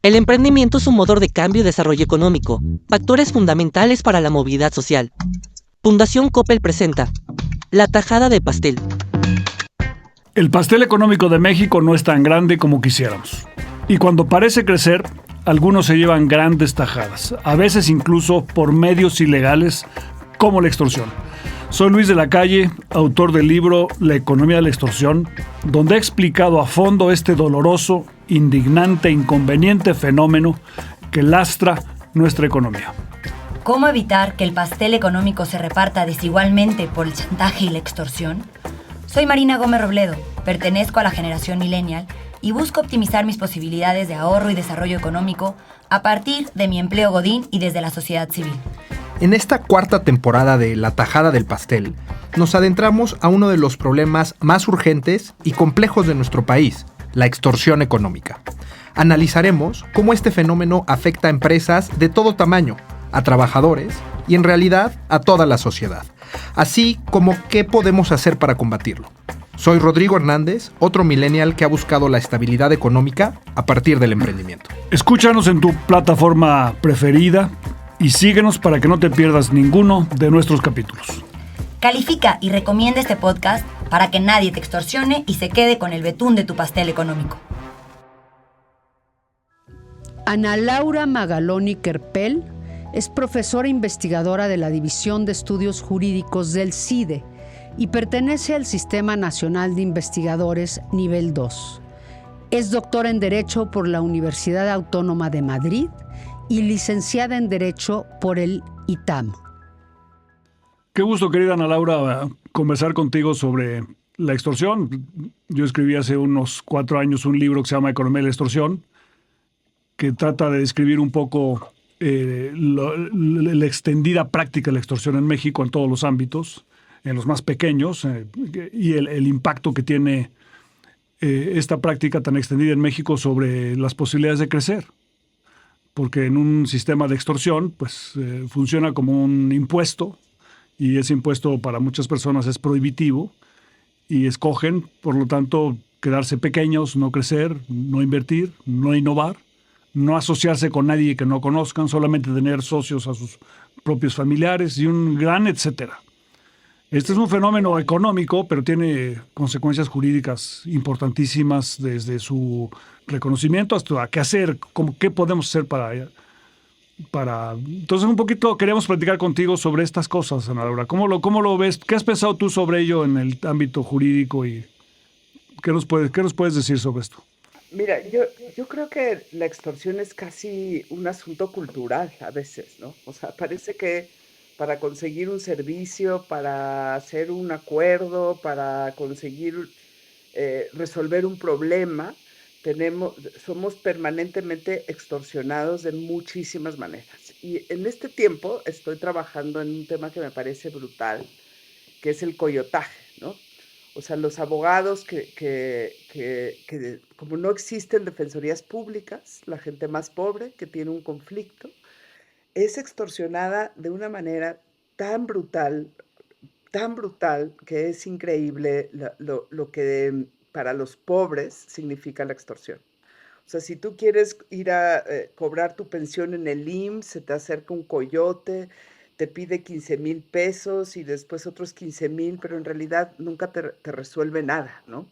El emprendimiento es un motor de cambio y desarrollo económico, factores fundamentales para la movilidad social. Fundación Coppel presenta La tajada de pastel. El pastel económico de México no es tan grande como quisiéramos. Y cuando parece crecer, algunos se llevan grandes tajadas, a veces incluso por medios ilegales como la extorsión. Soy Luis de la Calle, autor del libro La economía de la extorsión, donde he explicado a fondo este doloroso, indignante e inconveniente fenómeno que lastra nuestra economía. ¿Cómo evitar que el pastel económico se reparta desigualmente por el chantaje y la extorsión? Soy Marina Gómez Robledo, pertenezco a la generación millennial y busco optimizar mis posibilidades de ahorro y desarrollo económico a partir de mi empleo godín y desde la sociedad civil. En esta cuarta temporada de La tajada del pastel, nos adentramos a uno de los problemas más urgentes y complejos de nuestro país, la extorsión económica. Analizaremos cómo este fenómeno afecta a empresas de todo tamaño, a trabajadores y en realidad a toda la sociedad, así como qué podemos hacer para combatirlo. Soy Rodrigo Hernández, otro millennial que ha buscado la estabilidad económica a partir del emprendimiento. Escúchanos en tu plataforma preferida y síguenos para que no te pierdas ninguno de nuestros capítulos. Califica y recomienda este podcast para que nadie te extorsione y se quede con el betún de tu pastel económico. Ana Laura Magaloni Kerpel es profesora investigadora de la División de Estudios Jurídicos del CIDE y pertenece al Sistema Nacional de Investigadores Nivel 2. Es doctora en Derecho por la Universidad Autónoma de Madrid y licenciada en Derecho por el ITAM. Qué gusto, querida Ana Laura, conversar contigo sobre la extorsión. Yo escribí hace unos 4 años un libro que se llama Economía de la extorsión, que trata de describir un poco la extendida práctica de la extorsión en México en todos los ámbitos, en los más pequeños, y el impacto que tiene esta práctica tan extendida en México sobre las posibilidades de crecer. Porque en un sistema de extorsión pues funciona como un impuesto, y ese impuesto para muchas personas es prohibitivo y escogen, por lo tanto, quedarse pequeños, no crecer, no invertir, no innovar, no asociarse con nadie que no conozcan, solamente tener socios a sus propios familiares y un gran etcétera. Este es un fenómeno económico, pero tiene consecuencias jurídicas importantísimas desde su reconocimiento hasta qué hacer, qué podemos hacer para... Entonces, un poquito queríamos platicar contigo sobre estas cosas, Ana Laura. ¿Cómo lo ves? ¿Qué has pensado tú sobre ello en el ámbito jurídico y qué nos puedes decir sobre esto? Mira, yo creo que la extorsión es casi un asunto cultural a veces, ¿no? O sea, parece que para conseguir un servicio, para hacer un acuerdo, para conseguir resolver un problema, somos permanentemente extorsionados de muchísimas maneras. Y en este tiempo estoy trabajando en un tema que me parece brutal, que es el coyotaje, ¿no? O sea, los abogados que como no existen defensorías públicas, la gente más pobre que tiene un conflicto, es extorsionada de una manera tan brutal, que es increíble lo que para los pobres significa la extorsión. O sea, si tú quieres ir a cobrar tu pensión en el IMSS, se te acerca un coyote, te pide 15,000 pesos y después otros 15,000, pero en realidad nunca te resuelve nada, ¿no?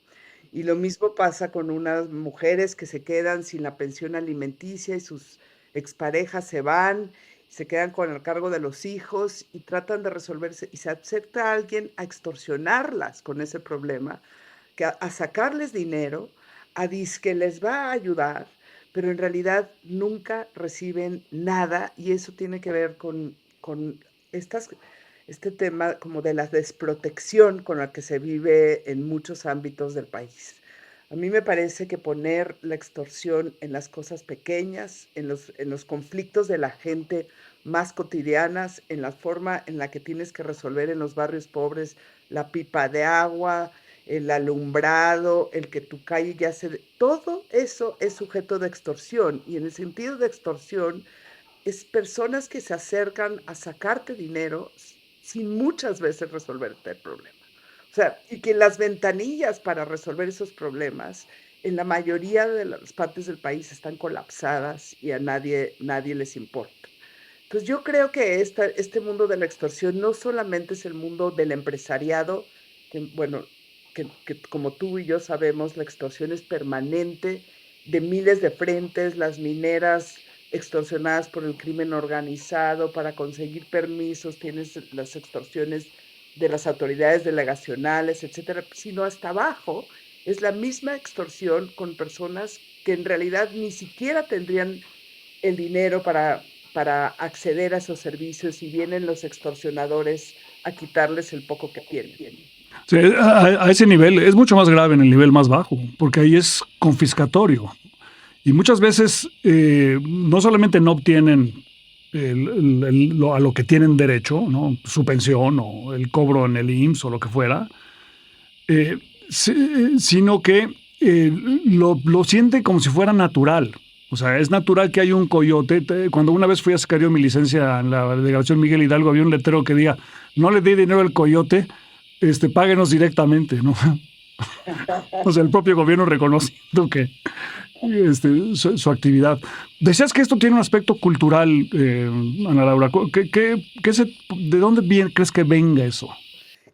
Y lo mismo pasa con unas mujeres que se quedan sin la pensión alimenticia y sus exparejas se van, se quedan con el cargo de los hijos y tratan de resolverse y se acerca a alguien a extorsionarlas con ese problema, a sacarles dinero, a que les va a ayudar, pero en realidad nunca reciben nada y eso tiene que ver con este tema como de la desprotección con la que se vive en muchos ámbitos del país. A mí me parece que poner la extorsión en las cosas pequeñas, en los conflictos de la gente más cotidianas, en la forma en la que tienes que resolver en los barrios pobres la pipa de agua, el alumbrado, el que tu calle ya se... Todo eso es sujeto de extorsión y en el sentido de extorsión es personas que se acercan a sacarte dinero sin muchas veces resolverte el problema. O sea, y que las ventanillas para resolver esos problemas en la mayoría de las partes del país están colapsadas y a nadie les importa. Entonces yo creo que este mundo de la extorsión no solamente es el mundo del empresariado, que bueno, que como tú y yo sabemos, la extorsión es permanente, de miles de frentes, las mineras extorsionadas por el crimen organizado para conseguir permisos, tienes las extorsiones de las autoridades delegacionales, etcétera, sino hasta abajo es la misma extorsión con personas que en realidad ni siquiera tendrían el dinero para acceder a esos servicios y vienen los extorsionadores a quitarles el poco que tienen. Sí, a ese nivel es mucho más grave en el nivel más bajo, porque ahí es confiscatorio. Y muchas veces no solamente no obtienen a lo que tienen derecho, ¿no? Su pensión o el cobro en el IMSS o lo que fuera, sino que lo sienten como si fuera natural. O sea, es natural que haya un coyote. Cuando una vez fui a sacar yo mi licencia en la delegación Miguel Hidalgo, había un letrero que diga, no le dé dinero al coyote, páguenos directamente, ¿no? O sea, el propio gobierno reconociendo que su actividad. Decías que esto tiene un aspecto cultural, Ana Laura. ¿De dónde crees que venga eso?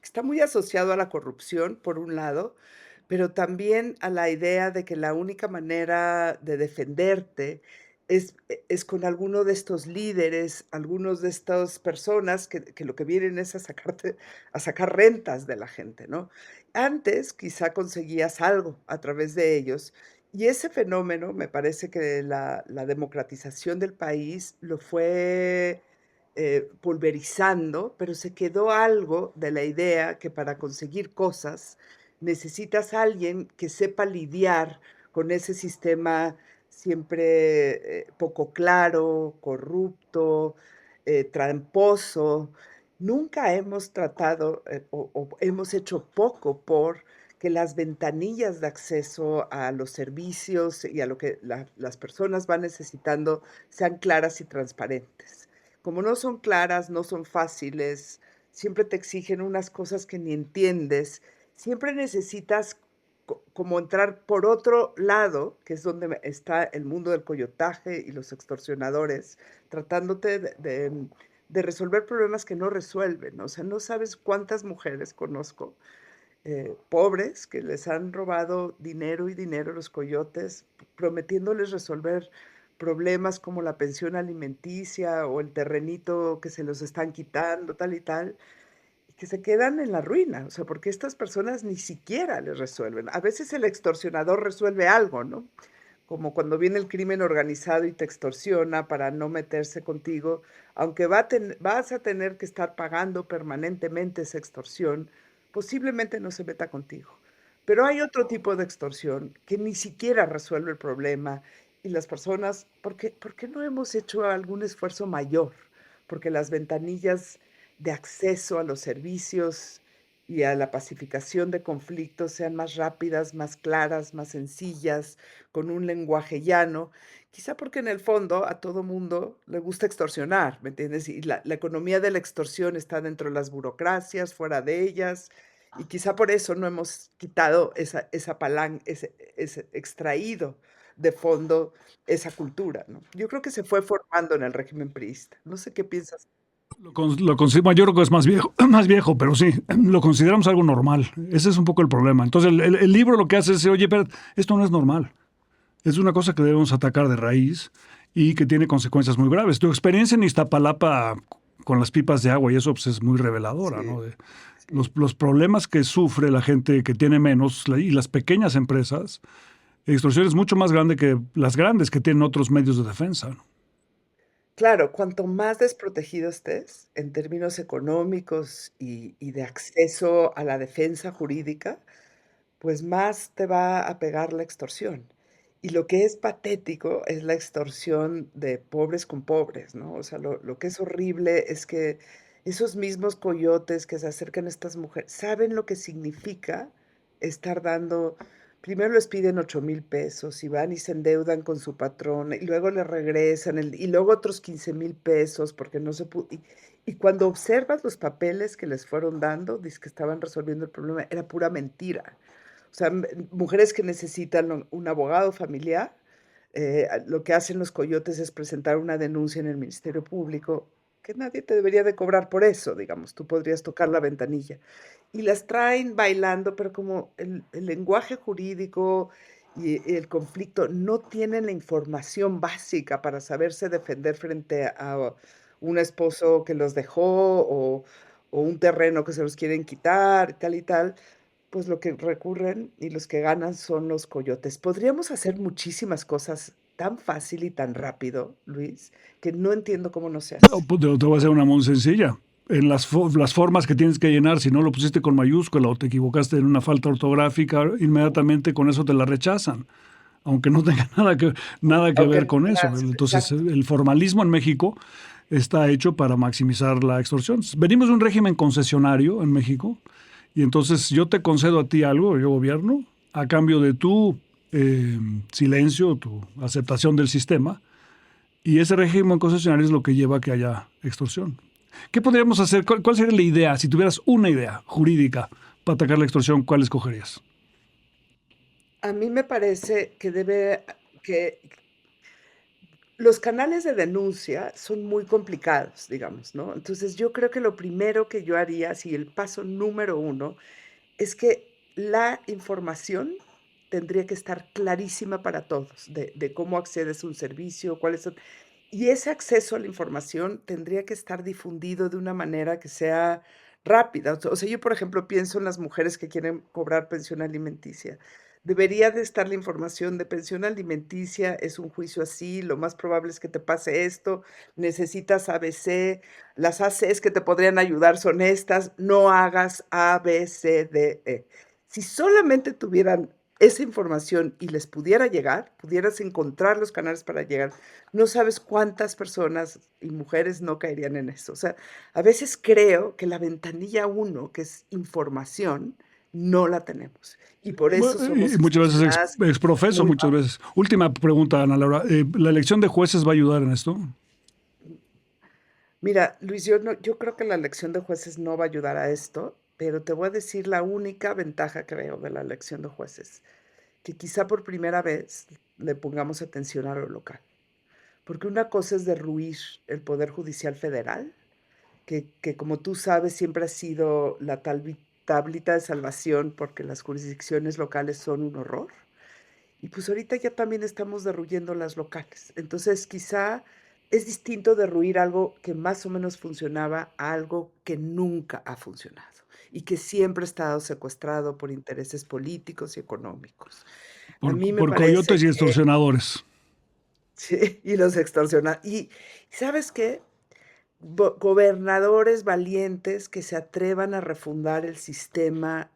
Está muy asociado a la corrupción, por un lado, pero también a la idea de que la única manera de defenderte es con alguno de estos líderes, algunos de estas personas que lo que vienen es a sacar rentas de la gente, ¿no? Antes quizá conseguías algo a través de ellos, y ese fenómeno me parece que la democratización del país lo fue pulverizando, pero se quedó algo de la idea que para conseguir cosas necesitas a alguien que sepa lidiar con ese sistema siempre poco claro, corrupto, tramposo. Nunca hemos tratado o hemos hecho poco por que las ventanillas de acceso a los servicios y a lo que las personas van necesitando sean claras y transparentes. Como no son claras, no son fáciles, siempre te exigen unas cosas que ni entiendes, siempre necesitas como entrar por otro lado, que es donde está el mundo del coyotaje y los extorsionadores, tratándote de resolver problemas que no resuelven. O sea, no sabes cuántas mujeres conozco pobres que les han robado dinero y dinero a los coyotes, prometiéndoles resolver problemas como la pensión alimenticia o el terrenito que se los están quitando, tal y tal, y que se quedan en la ruina, o sea, porque estas personas ni siquiera les resuelven. A veces el extorsionador resuelve algo, ¿no? Como cuando viene el crimen organizado y te extorsiona para no meterse contigo, aunque vas a tener que estar pagando permanentemente esa extorsión, posiblemente no se meta contigo. Pero hay otro tipo de extorsión que ni siquiera resuelve el problema y las personas, ¿por qué no hemos hecho algún esfuerzo mayor? Porque las ventanillas de acceso a los servicios y a la pacificación de conflictos sean más rápidas, más claras, más sencillas, con un lenguaje llano, quizá porque en el fondo a todo mundo le gusta extorsionar, ¿me entiendes? Y la economía de la extorsión está dentro de las burocracias, fuera de ellas, y quizá por eso no hemos quitado esa palanca, ese extraído de fondo esa cultura, ¿no? Yo creo que se fue formando en el régimen priista. No sé qué piensas. Yo creo que es más viejo, más viejo, pero sí, lo consideramos algo normal. Ese es un poco el problema. Entonces, el libro lo que hace es decir, oye, pero esto no es normal. Es una cosa que debemos atacar de raíz y que tiene consecuencias muy graves. Tu experiencia en Iztapalapa con las pipas de agua y eso pues, es muy reveladora, Sí, ¿no? De sí. los problemas que sufre la gente que tiene menos y las pequeñas empresas. Extorsión es mucho más grande que las grandes que tienen otros medios de defensa, ¿no? Claro, cuanto más desprotegido estés en términos económicos y de acceso a la defensa jurídica, pues más te va a pegar la extorsión. Y lo que es patético es la extorsión de pobres con pobres, ¿no? O sea, lo que es horrible es que esos mismos coyotes que se acercan a estas mujeres saben lo que significa estar dando, primero les piden 8,000 pesos y van y se endeudan con su patrón y luego le regresan y luego otros 15,000 pesos porque no se pudo. Y cuando observas los papeles que les fueron dando, dice que estaban resolviendo el problema, era pura mentira O sea, mujeres que necesitan un abogado familiar, lo que hacen los coyotes es presentar una denuncia en el Ministerio Público, que nadie te debería de cobrar por eso, digamos, tú podrías tocar la ventanilla. Y las traen bailando, pero como el lenguaje jurídico y el conflicto no tienen la información básica para saberse defender frente a un esposo que los dejó o un terreno que se los quieren quitar, tal y tal, pues lo que recurren y los que ganan son los coyotes. Podríamos hacer muchísimas cosas tan fácil y tan rápido, Luis, que no entiendo cómo no se hace. Pues, te voy a hacer una muy sencilla. En las formas que tienes que llenar, si no lo pusiste con mayúscula o te equivocaste en una falta ortográfica, inmediatamente con eso te la rechazan, aunque no tenga nada que ver con eso. Entonces, el formalismo en México está hecho para maximizar la extorsión. Venimos de un régimen concesionario en México, y entonces yo te concedo a ti algo, yo gobierno, a cambio de tu silencio, tu aceptación del sistema, y ese régimen concesionario es lo que lleva a que haya extorsión. ¿Qué podríamos hacer? ¿Cuál sería la idea? Si tuvieras una idea jurídica para atacar la extorsión, ¿cuál escogerías? A mí me parece que los canales de denuncia son muy complicados, digamos, ¿no? Entonces yo creo que lo primero que yo haría, así el paso número 1, es que la información tendría que estar clarísima para todos, de cómo accedes a un servicio, cuáles son. Y ese acceso a la información tendría que estar difundido de una manera que sea rápida. O sea, yo, por ejemplo, pienso en las mujeres que quieren cobrar pensión alimenticia. Debería de estar la información de pensión alimenticia, es un juicio así, lo más probable es que te pase esto, necesitas ABC, las ACs que te podrían ayudar son estas, no hagas A, B, C, D, E. Si solamente tuvieran esa información y les pudiera llegar, pudieras encontrar los canales para llegar, no sabes cuántas personas y mujeres no caerían en eso. O sea, a veces creo que la ventanilla 1, que es información, no la tenemos. Y por eso somos Y muchas veces exprofeso, muchas veces. Última pregunta, Ana Laura. ¿La elección de jueces va a ayudar en esto? Mira, Luis, yo creo que la elección de jueces no va a ayudar a esto, pero te voy a decir la única ventaja que veo de la elección de jueces, que quizá por primera vez le pongamos atención a lo local. Porque una cosa es derruir el Poder Judicial Federal, que como tú sabes siempre ha sido la tablita de salvación porque las jurisdicciones locales son un horror. Y pues ahorita ya también estamos derruyendo las locales. Entonces quizá es distinto derruir algo que más o menos funcionaba a algo que nunca ha funcionado y que siempre ha estado secuestrado por intereses políticos y económicos. Por coyotes y extorsionadores. Sí, y los extorsionadores. Y ¿sabes qué? Gobernadores valientes que se atrevan a refundar el sistema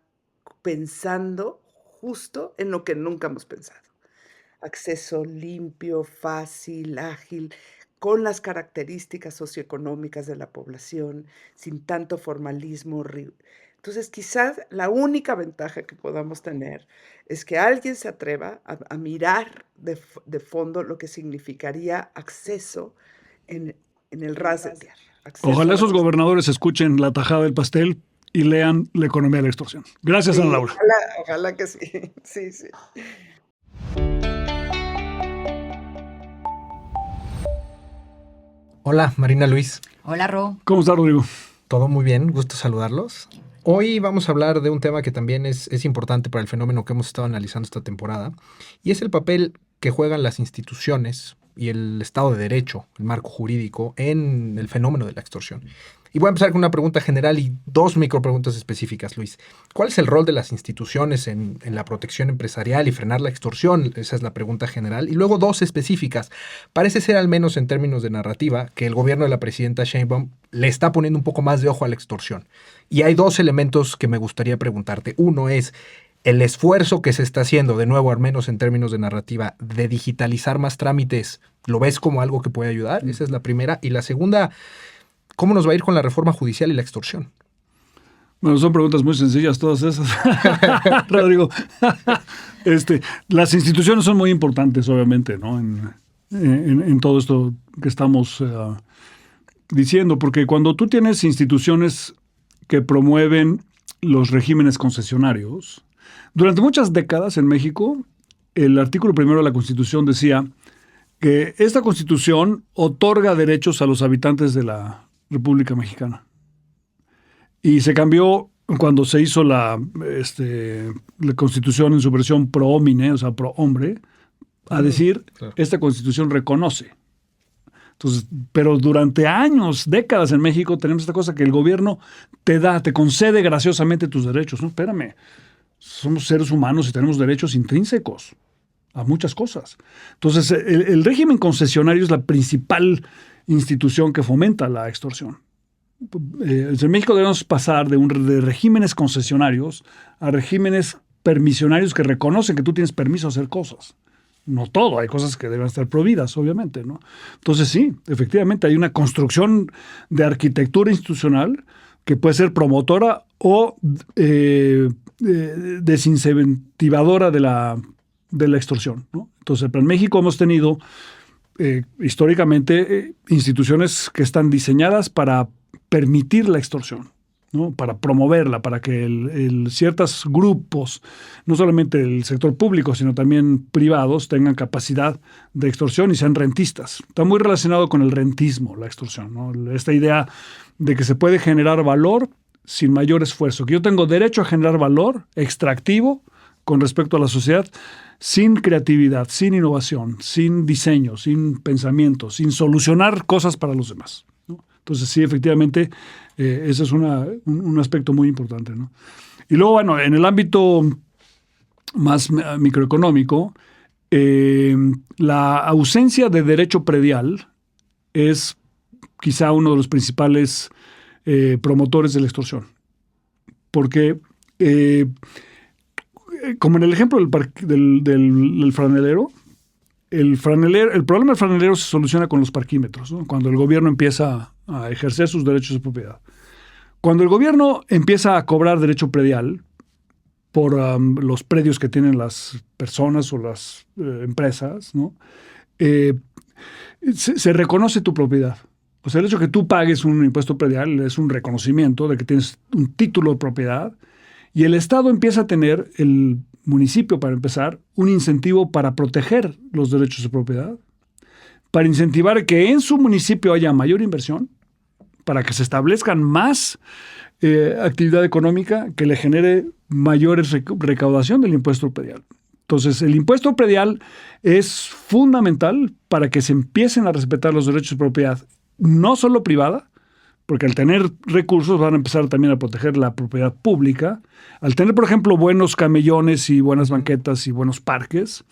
pensando justo en lo que nunca hemos pensado. Acceso limpio, fácil, ágil, con las características socioeconómicas de la población, sin tanto formalismo. Entonces, quizás la única ventaja que podamos tener es que alguien se atreva a mirar de fondo lo que significaría acceso en el ras de tierra. Ojalá esos gobernadores escuchen la tajada del pastel y lean La economía de la extorsión. Gracias, sí, Ana Laura. Ojalá que sí. Sí, sí. Hola, Marina Luis. Hola, Ro. ¿Cómo está, Rodrigo? Todo muy bien, gusto saludarlos. Hoy vamos a hablar de un tema que también es importante para el fenómeno que hemos estado analizando esta temporada, y es el papel que juegan las instituciones y el Estado de Derecho, el marco jurídico, en el fenómeno de la extorsión. Y voy a empezar con una pregunta general y dos micropreguntas específicas, Luis. ¿Cuál es el rol de las instituciones en la protección empresarial y frenar la extorsión? Esa es la pregunta general. Y luego dos específicas. Parece ser, al menos en términos de narrativa, que el gobierno de la presidenta Sheinbaum le está poniendo un poco más de ojo a la extorsión. Y hay dos elementos que me gustaría preguntarte. Uno es el esfuerzo que se está haciendo, de nuevo, al menos en términos de narrativa, de digitalizar más trámites. ¿Lo ves como algo que puede ayudar? Esa es la primera. Y la segunda, ¿cómo nos va a ir con la reforma judicial y la extorsión? Bueno, son preguntas muy sencillas todas esas, Rodrigo. Las instituciones son muy importantes, obviamente, ¿no? En todo esto que estamos diciendo, porque cuando tú tienes instituciones que promueven los regímenes concesionarios, Durante muchas décadas en México, el artículo primero de la Constitución decía que esta Constitución otorga derechos a los habitantes de la República Mexicana. Y se cambió cuando se hizo la Constitución en su versión pro homine, o sea, pro hombre, a decir, claro, esta Constitución reconoce. Entonces, pero durante años, décadas en México tenemos esta cosa que el gobierno te concede graciosamente tus derechos. No, espérame, somos seres humanos y tenemos derechos intrínsecos a muchas cosas. Entonces, el régimen concesionario es la principal institución que fomenta la extorsión. En México debemos pasar de regímenes concesionarios a regímenes permisionarios que reconocen que tú tienes permiso a hacer cosas. No todo, hay cosas que deben estar prohibidas, obviamente, ¿no? Entonces sí, efectivamente hay una construcción de arquitectura institucional que puede ser promotora o desincentivadora de la extorsión, ¿no? Entonces, en México hemos tenido históricamente instituciones que están diseñadas para permitir la extorsión, ¿no? Para promoverla, para que ciertos grupos, no solamente el sector público, sino también privados, tengan capacidad de extorsión y sean rentistas. Está muy relacionado con el rentismo, la extorsión, ¿no? Esta idea de que se puede generar valor sin mayor esfuerzo, que yo tengo derecho a generar valor extractivo con respecto a la sociedad, sin creatividad, sin innovación, sin diseño, sin pensamiento, sin solucionar cosas para los demás, ¿no? Entonces sí, efectivamente, ese es un aspecto muy importante, ¿no? Y luego, bueno, en el ámbito más microeconómico, la ausencia de derecho predial es quizá uno de los principales promotores de la extorsión. Porque, como en el ejemplo del franelero, el problema del franelero se soluciona con los parquímetros, ¿no? Cuando el gobierno empieza a ejercer sus derechos de propiedad. Cuando el gobierno empieza a cobrar derecho predial por los predios que tienen las personas o las empresas, ¿no? Se reconoce tu propiedad. O sea, el hecho de que tú pagues un impuesto predial es un reconocimiento de que tienes un título de propiedad y el Estado empieza a tener, el municipio para empezar, un incentivo para proteger los derechos de propiedad, para incentivar que en su municipio haya mayor inversión, para que se establezcan más actividad económica que le genere mayor recaudación del impuesto predial. Entonces, el impuesto predial es fundamental para que se empiecen a respetar los derechos de propiedad, no solo privada, porque al tener recursos van a empezar también a proteger la propiedad pública. Al tener, por ejemplo, buenos camellones y buenas banquetas y buenos parques,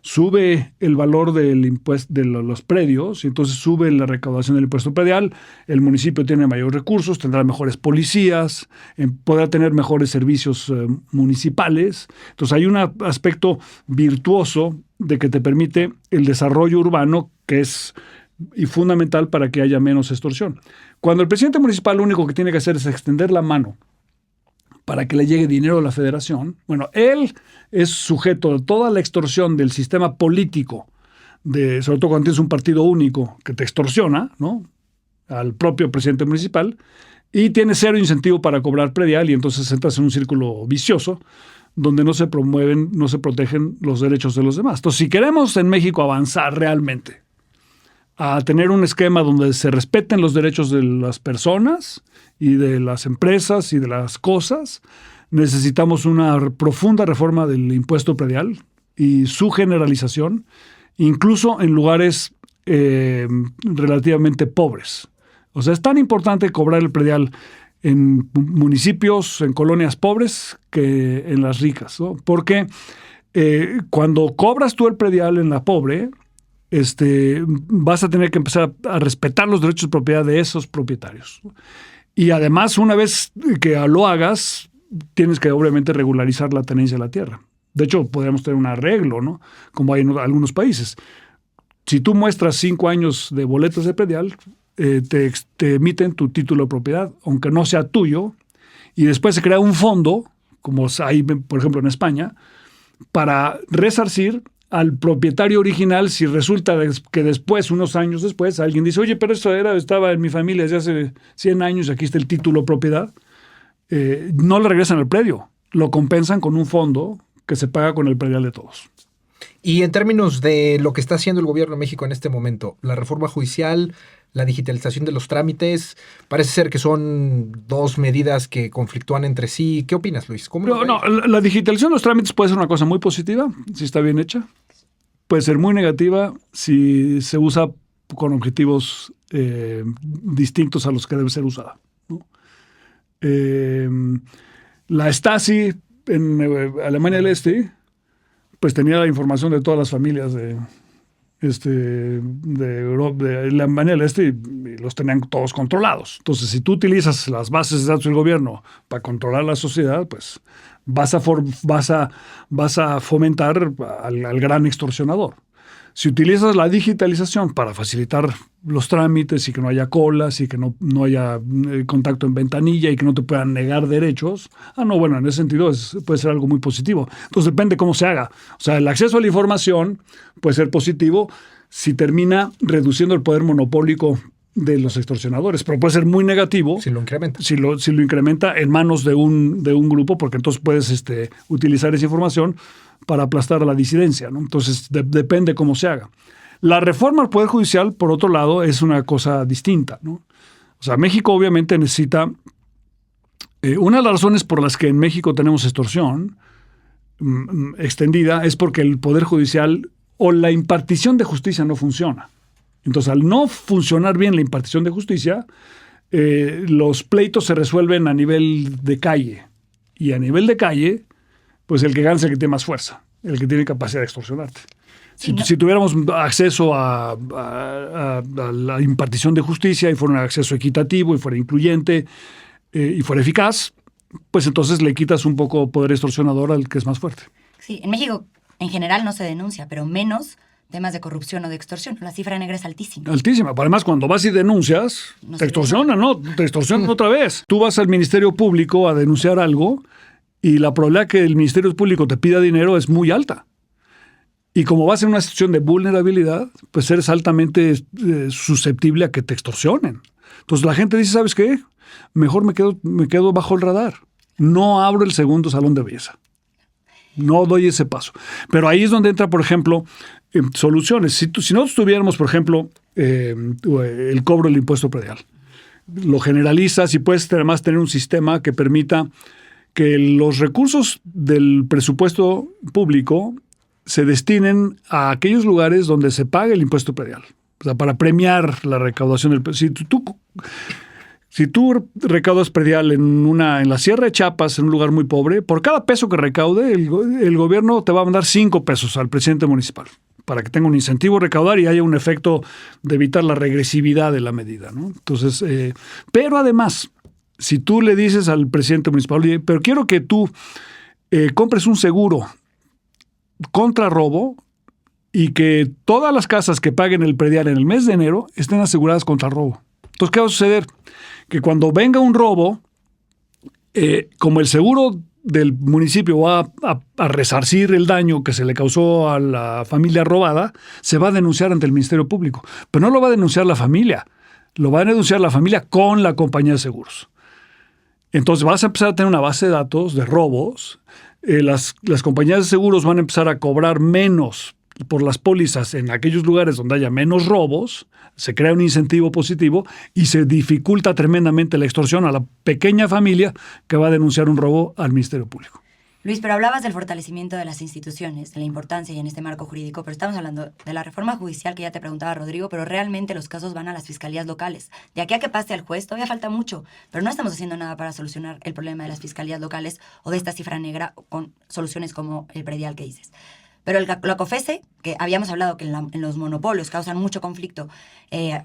sube el valor del impuesto de los predios y entonces sube la recaudación del impuesto predial. El municipio tiene mayores recursos, tendrá mejores policías, podrá tener mejores servicios municipales. Entonces hay un aspecto virtuoso de que te permite el desarrollo urbano que es y fundamental para que haya menos extorsión. Cuando el presidente municipal lo único que tiene que hacer es extender la mano para que le llegue dinero a la federación, bueno, él es sujeto de toda la extorsión del sistema político, sobre todo cuando tienes un partido único que te extorsiona, ¿no?, al propio presidente municipal, y tiene cero incentivo para cobrar predial y entonces entras en un círculo vicioso donde no se promueven, no se protegen los derechos de los demás. Entonces, si queremos en México avanzar realmente a tener un esquema donde se respeten los derechos de las personas y de las empresas y de las cosas, necesitamos una profunda reforma del impuesto predial y su generalización, incluso en lugares relativamente pobres. O sea, es tan importante cobrar el predial en municipios, en colonias pobres, que en las ricas, ¿no? Porque cuando cobras tú el predial en la pobre, vas a tener que empezar a respetar los derechos de propiedad de esos propietarios. Y además, una vez que lo hagas, tienes que obviamente regularizar la tenencia de la tierra. De hecho, podríamos tener un arreglo, ¿no?, como hay en algunos países. Si tú muestras 5 años de boletas de predial, te emiten tu título de propiedad, aunque no sea tuyo, y después se crea un fondo, como hay, por ejemplo, en España, para resarcir al propietario original si resulta que después, unos años después, alguien dice, oye, pero esto estaba en mi familia desde hace 100 años, aquí está el título de propiedad. No le regresan el predio, lo compensan con un fondo que se paga con el predial de todos. Y en términos de lo que está haciendo el gobierno de México en este momento, la reforma judicial, la digitalización de los trámites, parece ser que son dos medidas que conflictúan entre sí. ¿Qué opinas, Luis? La digitalización de los trámites puede ser una cosa muy positiva, si está bien hecha. Puede ser muy negativa si se usa con objetivos distintos a los que debe ser usada, ¿no? La Stasi en Alemania del Este pues tenía la información de todas las familias de Europa, de Alemania del Este, y los tenían todos controlados. Entonces, si tú utilizas las bases de datos del gobierno para controlar la sociedad, pues vas a fomentar al gran extorsionador. Si utilizas la digitalización para facilitar los trámites y que no haya colas y que no haya contacto en ventanilla y que no te puedan negar derechos, en ese sentido puede ser algo muy positivo. Entonces depende cómo se haga. O sea, el acceso a la información puede ser positivo si termina reduciendo el poder monopólico de los extorsionadores, pero puede ser muy negativo si lo incrementa. Si lo incrementa en manos de un grupo, porque entonces puedes utilizar esa información para aplastar a la disidencia, ¿no? Entonces depende cómo se haga. La reforma al Poder Judicial, por otro lado, es una cosa distinta, ¿no? O sea, México obviamente necesita... una de las razones por las que en México tenemos extorsión extendida es porque el Poder Judicial o la impartición de justicia no funciona. Entonces, al no funcionar bien la impartición de justicia, los pleitos se resuelven a nivel de calle. Y a nivel de calle, pues el que gana es el que tiene más fuerza, el que tiene capacidad de extorsionarte. Si tuviéramos acceso a la impartición de justicia y fuera un acceso equitativo y fuera incluyente y fuera eficaz, pues entonces le quitas un poco poder extorsionador al que es más fuerte. Sí, en México en general no se denuncia, pero menos temas de corrupción o de extorsión. La cifra negra es altísima. Altísima. Además, cuando vas y denuncias, te extorsionan, ¿no? Te extorsionan otra vez. Tú vas al Ministerio Público a denunciar algo y la probabilidad que el Ministerio Público te pida dinero es muy alta. Y como vas en una situación de vulnerabilidad, pues eres altamente susceptible a que te extorsionen. Entonces la gente dice, ¿sabes qué? Mejor me quedo bajo el radar. No abro el segundo salón de belleza. No doy ese paso. Pero ahí es donde entra, por ejemplo, soluciones. Si nosotros tuviéramos, por ejemplo, el cobro del impuesto predial, lo generalizas y puedes además tener un sistema que permita que los recursos del presupuesto público se destinen a aquellos lugares donde se paga el impuesto predial. O sea, para premiar la recaudación del... Si tú recaudas predial en la Sierra de Chiapas, en un lugar muy pobre, por cada peso que recaude, el gobierno te va a mandar 5 pesos al presidente municipal para que tenga un incentivo a recaudar y haya un efecto de evitar la regresividad de la medida, ¿no? Entonces, pero además, si tú le dices al presidente municipal, oye, pero quiero que tú compres un seguro contra robo y que todas las casas que paguen el predial en el mes de enero estén aseguradas contra robo. Entonces, ¿qué va a suceder? Que cuando venga un robo, como el seguro del municipio va a resarcir el daño que se le causó a la familia robada, se va a denunciar ante el Ministerio Público. Pero no lo va a denunciar la familia, lo va a denunciar la familia con la compañía de seguros. Entonces vas a empezar a tener una base de datos de robos. Las compañías de seguros van a empezar a cobrar menos por las pólizas en aquellos lugares donde haya menos robos, se crea un incentivo positivo y se dificulta tremendamente la extorsión a la pequeña familia que va a denunciar un robo al Ministerio Público. Luis, pero hablabas del fortalecimiento de las instituciones, de la importancia y en este marco jurídico, pero estamos hablando de la reforma judicial que ya te preguntaba Rodrigo, pero realmente los casos van a las fiscalías locales. De aquí a que pase al juez todavía falta mucho, pero no estamos haciendo nada para solucionar el problema de las fiscalías locales o de esta cifra negra con soluciones como el predial que dices. Pero la COFESE, que habíamos hablado que en los monopolios causan mucho conflicto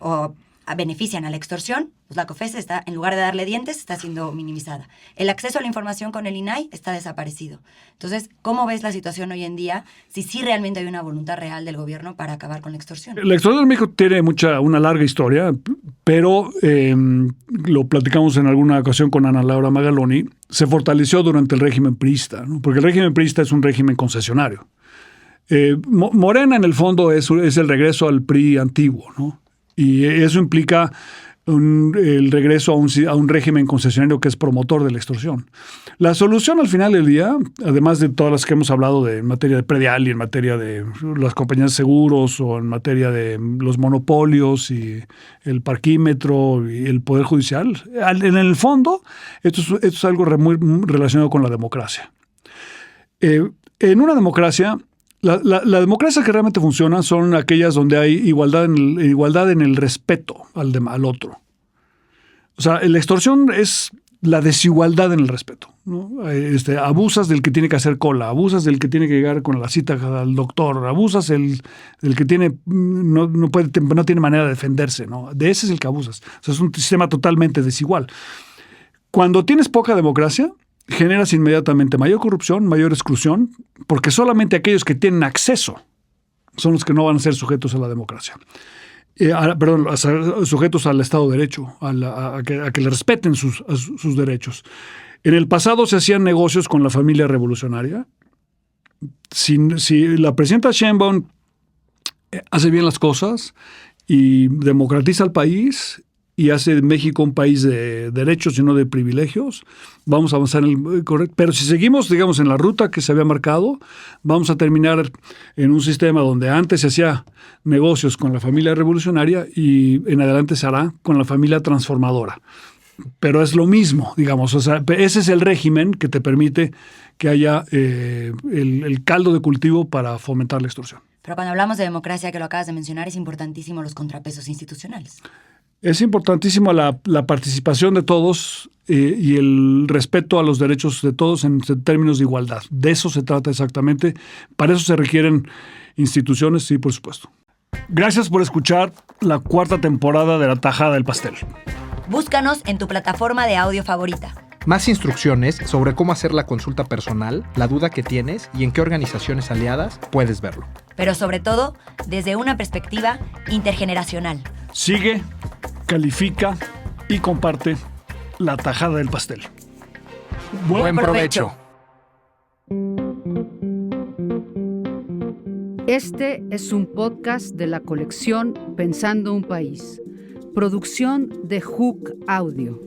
o benefician a la extorsión, pues la COFESE está, en lugar de darle dientes, está siendo minimizada. El acceso a la información con el INAI está desaparecido. Entonces, ¿cómo ves la situación hoy en día si sí realmente hay una voluntad real del gobierno para acabar con la extorsión? La extorsión en México tiene una larga historia, pero lo platicamos en alguna ocasión con Ana Laura Magaloni, se fortaleció durante el régimen priista, ¿no? Porque el régimen priista es un régimen concesionario. Morena, en el fondo, es el regreso al PRI antiguo, ¿no? Y eso implica el regreso a un régimen concesionario que es promotor de la extorsión. La solución al final del día, además de todas las que hemos hablado en materia de predial y en materia de las compañías de seguros o en materia de los monopolios y el parquímetro y el Poder Judicial, en el fondo esto es algo muy relacionado con la democracia. En una democracia, la democracia que realmente funciona son aquellas donde hay igualdad en el respeto al otro. O sea, la extorsión es la desigualdad en el respeto, ¿no? Abusas del que tiene que hacer cola, abusas del que tiene que llegar con la cita al doctor, abusas del que no tiene manera de defenderse, ¿no? De ese es el que abusas. O sea, es un sistema totalmente desigual. Cuando tienes poca democracia, generas inmediatamente mayor corrupción, mayor exclusión, porque solamente aquellos que tienen acceso son los que no van a ser sujetos a la democracia. A ser sujetos al Estado de Derecho, a que le respeten sus derechos. En el pasado se hacían negocios con la familia revolucionaria. Si la presidenta Sheinbaum hace bien las cosas y democratiza el país y hace de México un país de derechos y no de privilegios, vamos a avanzar en el correcto. Pero si seguimos, digamos, en la ruta que se había marcado, vamos a terminar en un sistema donde antes se hacía negocios con la familia revolucionaria y en adelante se hará con la familia transformadora. Pero es lo mismo, digamos. O sea, ese es el régimen que te permite que haya el caldo de cultivo para fomentar la extorsión. Pero cuando hablamos de democracia, que lo acabas de mencionar, es importantísimo los contrapesos institucionales. Es importantísimo la participación de todos y el respeto a los derechos de todos en términos de igualdad. De eso se trata exactamente. Para eso se requieren instituciones, sí, por supuesto. Gracias por escuchar la 4ª temporada de La Tajada del Pastel. Búscanos en tu plataforma de audio favorita. Más instrucciones sobre cómo hacer la consulta personal, la duda que tienes y en qué organizaciones aliadas puedes verlo. Pero sobre todo, desde una perspectiva intergeneracional. Sigue, califica y comparte La Tajada del Pastel. Buen provecho. Este es un podcast de la colección Pensando un País. Producción de Hook Audio.